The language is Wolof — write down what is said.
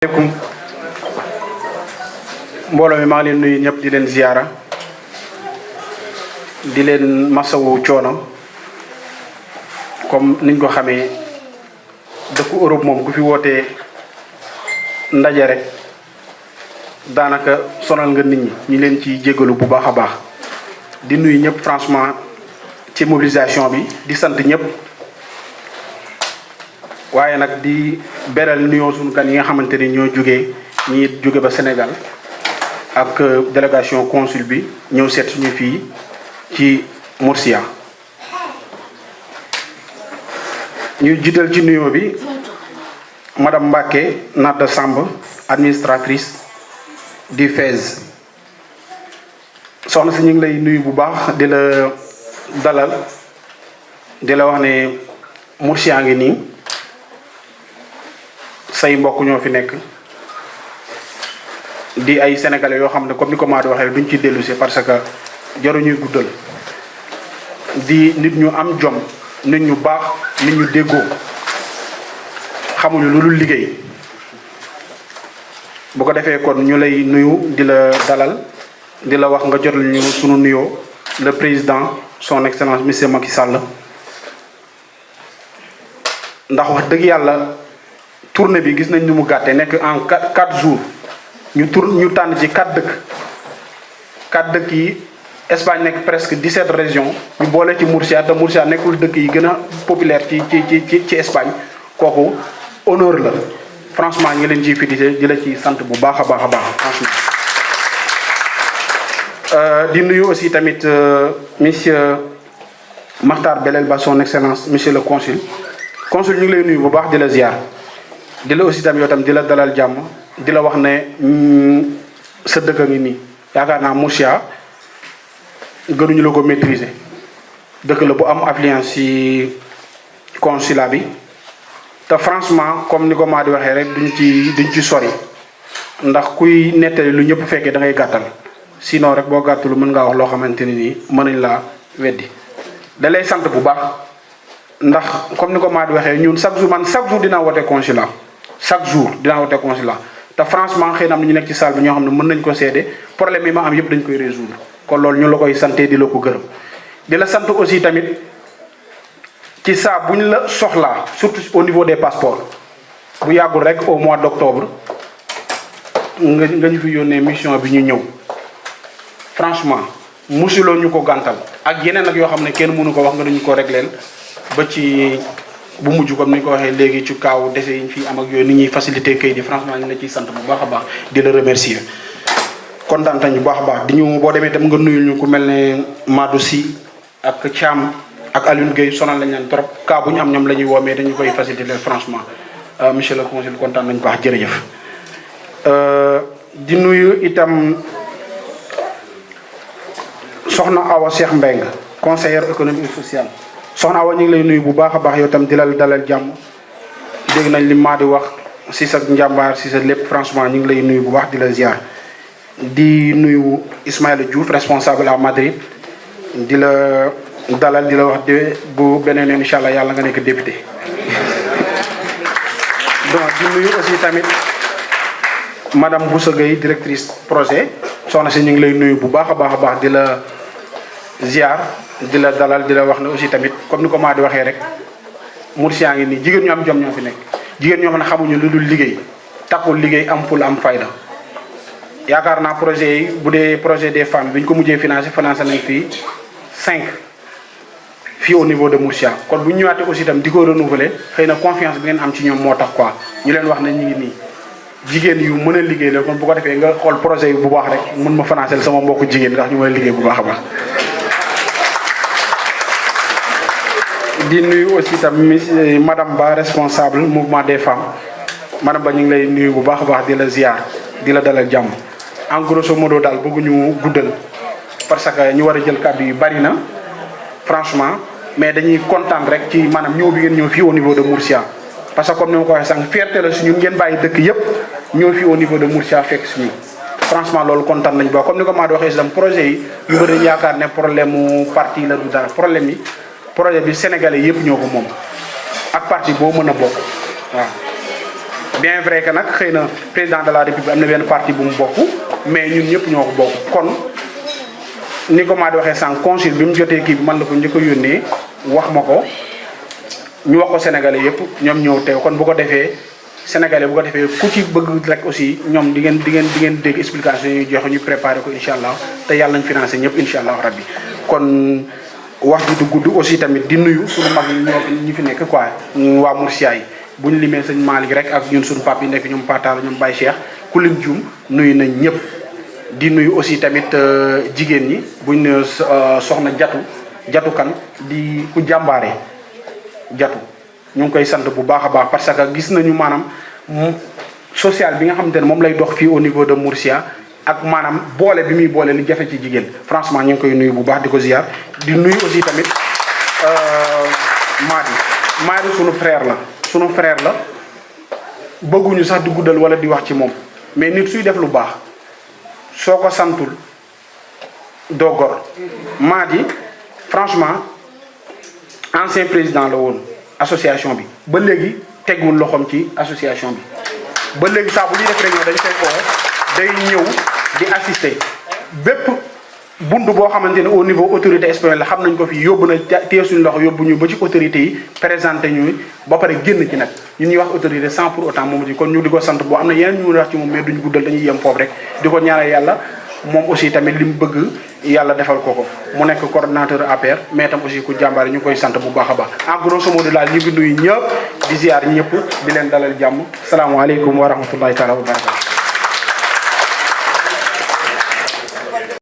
Assalamualaikum mbooloo mi maa ngi leen nuyu ñëpp di leen ziara di leen masawu coono comme niñ ko xamee dëkku Europe moom ku fi wootee ndaje rek daanaka sonal nga nit ñi ñu leen ci jéggalu bu baax a baax di nuyu ñëpp franchement ci mobilisation bi di sant ñëpp waaye nag di beral nuyoo suñu kan yi nga xamante ni ñoo jóge ba Sénégal ak délégation consul bi ñëw seet suñu fii ci Murcia ñu jiital ci nuyoo bi madame Mbacké Nada Samb administratrice du FES soxna si ñu ngi lay nuyu bu baax di la dalal di la wax ne Murcia ngi nii say mbokk ñoo fi nekk di ay sénégalais yoo xam ne comme ni ko Madi waxee duñ ci dellu si parce que jaruñuy guddal di nit ñu am jom nit ñu baax nit ñu déggoo xamuñu lu dul liggéey bu ko defee kon ñu lay nuyu di la dalal di la wax nga jotal ñu sunu nuyoo le président son excellence monsieur Macky Sall ndax wax dëgg yàlla tournée bi gis nañ ni mu gàtte nekk en 4 jours ñu tànn ci 4 dëkk yi Espagne nekk presque 17 régions ñu boole ci Murcia te Murcia nekkul dëkk yi gën a populaire ci Espagne kooku honneur la franchement ñu leen ciy félicité di la ci sant bu baax a baax franchement. di nuyu aussi tamit monsieur Makhtar Belel Ba son excellence monsieur le consul ñu ngi lay nuyu bu baax di la ziar. di la aussi tam yow tam di la dalal jàmm di la wax ne sa dëkk a ngi nii yaakaar naa Murcia gënuñu la ko maîtriser dëkk la bu am affluence ci consulat bi te franchement comme ni ko maa di waxee rek duñ ci sori ndax kuy nettali lu ñëpp fekkee da ngay gàttal sinon rek boo gàttalu mën ngaa wax loo xamante ni nii mën nañ laa weddi da lay sant bu baax ndax comme ni ko maa di waxee ñun chaque jour dinaa wote consulat chaque jour dinaa wote consulat te franchement xëy na am na ñu nekk ci salle bi ñoo xam ne mën nañ ko seede problème yi ma am yëpp dañ koy résoudre kon loolu ñu la koy santé di la ko gërëm di la sant aussi tamit ci saa bu ñu la soxlaa surtout au niveau des passeports bu yàggul rek au mois d'octobre nga ñu fi yónnee mission bi ñu ñëw franchement musuloo ñu ko gàntal ak yeneen ak yoo xam ne kenn mënu ko wax nga dañu ko régleel ba ci bu mujj comme ni ñu ko waxee léegi ci kaaw dese yi ñu fi am ak yooyu ni ñuy facilité kayit yi franchement ñu la ciy sant bu baax a baax di la remercier kontaan nañu bu baax a baax di ñu boo demee tam nga nuyul ñu ku mel ne Madou Sy ak Thiam ak Alioune Gueye sonal lañ leen trop cas bu ñu am ñoom la ñuy woo mais dañu koy facilité franchement monsieur le consul kontaan nañu baax jërëjëf. di nuyu itam soxna Awa Cheikh Mbengue conseillère économique et sociale. soxna Awa ñu ngi lay nuyu bu baax a baax yow tam di la dalal jàmm dégg nañ li maa di wax si sa njàmbaar si sa lépp franchement ñu ngi lay nuyu bu baax di la ziar di nuyu Ismaïla Diouf responsable à Madrid di la dalal di la wax de bu beneen yoon incha allah yàlla nga nekk député. donc di nuyu aussi tamit madame Boussa Gueye directrice projet soxna si ñu ngi lay nuyu bu baax a baax di la ziar. di la dalal di la wax ne aussi tamit comme ni ko maa di waxee rek Murcia ngi nii jigéen ñu am jom ñoo fi nekk jigéen ñoo xam ne xamuñu lu dul liggéey takkul liggéey am ful am fayda yaakaar naa projet yi bu dee projet des femmes bi ñu ko mujjee financé nañ fii 5 fii au niveau de Murcia kon bu ñu ñëwaatee aussi itam di ko renouveler xëy na confiance bi ngeen am ci ñoom moo tax quoi ñu leen wax ne ñu ngi nii jigéen yu mën a liggéey la kon bu ko defee nga xool projet yi bu baax rek mën ma financé sama mbokku jigéen ndax ñu mën a liggéey bu baax a baax. di nuyu aussi tam madame Ba responsable mouvement des femmes madame Ba ñu ngi lay nuyu bu baax a baax di la ziar di la dalal jàmm en grosso modo daal bëgguñu guddal parce que ñu war a jël kàddu yu bari na franchement mais dañuy kontaan rek ci maanaam ñëw bi ngeen ñëw fii au niveau de Murcia parce que comme ni ma ko waxee sànq fierté la suñu ngeen bàyyi dëkk yépp ñëw fii au niveau de Murcia fekk suñu franchement loolu kontaan nañu ba comme ni ko maa di waxee itam projet yi ñu bëri yaakaar ne problème mu parti la du dara problème yi projet bi sénégalais yépp ñoo ko moom ak parti boo mën a bokk waaw bien vrai que nag xëy na président de la république am na benn parti bu mu bokk mais ñun ñëpp ñoo ko bokk kon ni ko maa di waxee sànq consul bi mu jotee kii bi man la ko njëkk a yónnee wax ma ko ñu wax ko sénégalais yëpp ñoom ñëw teew kon bu ko defee sénégalais bu ko defee ku ci bëgg rek aussi ñoom di ngeen dégg explication yi joxe ñu préparé ko incha allah te yàlla nañ financé ñëpp incha allah rabbi kon wax ji du gudd aussi tamit di nuyu suñu mag ñi fi nekk quoi waa Moursia yi bu ñu limee sëñ Malick rek ak ñun suñu pap yi nekk ñoom Pataal ñoom Baye Cheikh ku lim juum nuyu nañ ñëpp di nuyu aussi tamit jigéen ñi buñ ne soxna jatu kan di ku jàmbaare jatu ñu ngi koy sant bu baax a baax parce que gis nañu maanaam social bi nga xamante ne moom lay dox fii au niveau de Moursia ak maanaam boole bi muy boole li jafe ci jigéen franchement ñu ngi koy nuyu bu baax di ko ziar di nuyu aussi tamit Madi sunu frère la bëgguñu sax di guddal wala di wax ci moom mais nit suy def lu baax soo ko santul doo gor Madi franchement ancien président la woon association bi ba léegi tegul loxoom ci association bi ba léegi saa bu ñuy def réunion dañ koy oo day ñëw di assister bépp bunt boo xamante ne au niveau autorité espagnole la xam nañ ko fi yóbbu na téye suñu loxo yóbbu ñu ba ci autorité yi présenté ñu ba pare génn ci nag ñun ñuy wax autorité sans pour autant moom ci kon ñu di ko sant boo am na yeneen ñu mën a wax ci moom mais duñ guddal dañuy yem foofu rek di ko ñaanal yàlla moom aussi tamit li mu bëgg yàlla defal ko mu nekk coordonnateur APR mais tam aussi ku jàmbaare ñu koy sant bu baax a baax en grosso modo daal ñu ngi nuyu ñëpp di ziar ñëpp di leen dalal jàmm salaamaaleykum wa rahmatullahi taala wa barakatu